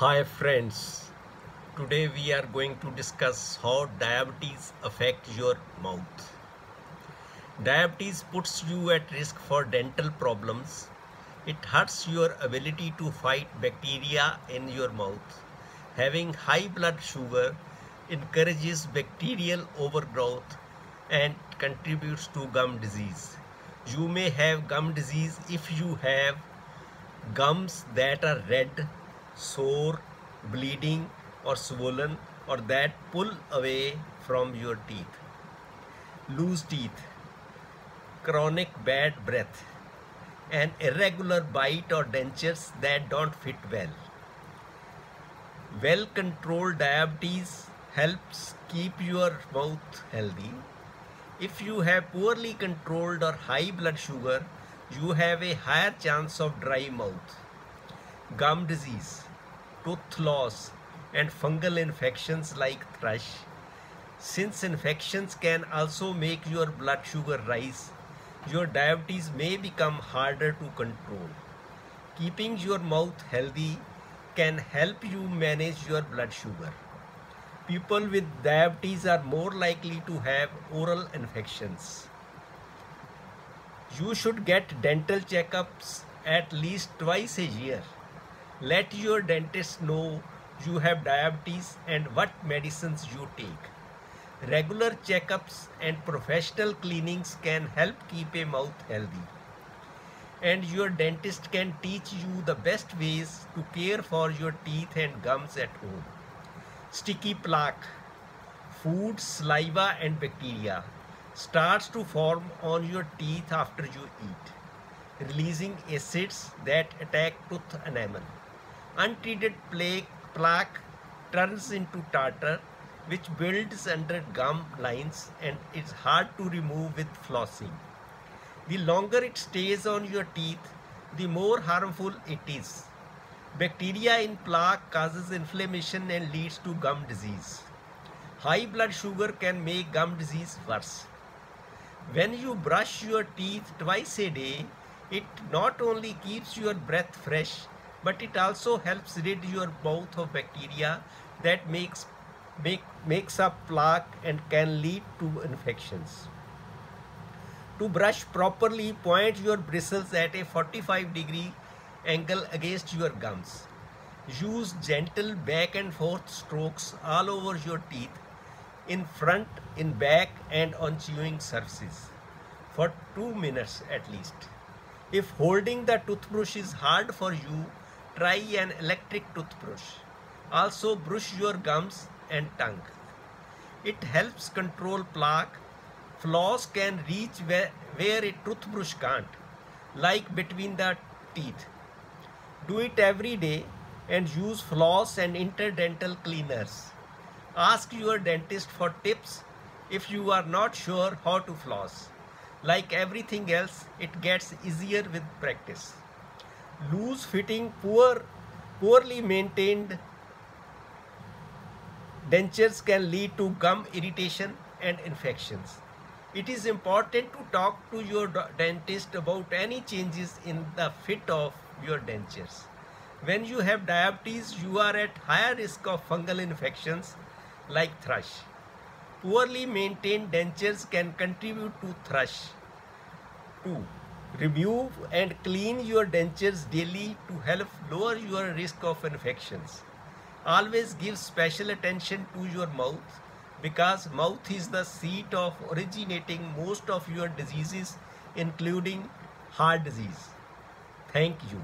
Hi friends, today we are going to discuss how diabetes affects your mouth. Diabetes puts you at risk for dental problems. It hurts your ability to fight bacteria in your mouth. Having high blood sugar encourages bacterial overgrowth and contributes to gum disease. You may have gum disease if you have gums that are red, sore, bleeding or swollen, or that pull away from your teeth. Loose teeth, chronic bad breath, and irregular bite or dentures that don't fit well. Well-controlled diabetes helps keep your mouth healthy. If you have poorly controlled or high blood sugar, you have a higher chance of dry mouth, gum disease, tooth loss, and fungal infections like thrush. Since infections can also make your blood sugar rise, your diabetes may become harder to control. Keeping your mouth healthy can help you manage your blood sugar. People with diabetes are more likely to have oral infections. You should get dental checkups at least twice a year. Let your dentist know you have diabetes and what medicines you take. Regular checkups and professional cleanings can help keep a mouth healthy. And your dentist can teach you the best ways to care for your teeth and gums at home. Sticky plaque, food, saliva and bacteria starts to form on your teeth after you eat, releasing acids that attack tooth enamel. Untreated plaque turns into tartar, which builds under gum lines and is hard to remove with flossing. The longer it stays on your teeth, the more harmful it is. Bacteria in plaque causes inflammation and leads to gum disease. High blood sugar can make gum disease worse. When you brush your teeth twice a day, it not only keeps your breath fresh, but it also helps rid your mouth of bacteria that makes up plaque and can lead to infections. To brush properly, point your bristles at a 45-degree angle against your gums. Use gentle back and forth strokes all over your teeth, in front, in back, and on chewing surfaces for 2 minutes at least. If holding the toothbrush is hard for you, try an electric toothbrush. Also brush your gums and tongue. It helps control plaque. Floss can reach where a toothbrush can't, like between the teeth. Do it every day and use floss and interdental cleaners. Ask your dentist for tips if you are not sure how to floss. Like everything else, it gets easier with practice. Loose fitting, poorly maintained dentures can lead to gum irritation and infections. It is important to talk to your dentist about any changes in the fit of your dentures. When you have diabetes, you are at higher risk of fungal infections like thrush. Poorly maintained dentures can contribute to thrush. 2. Remove and clean your dentures daily to help lower your risk of infections. Always give special attention to your mouth because mouth is the seat of originating most of your diseases, including heart disease. Thank you.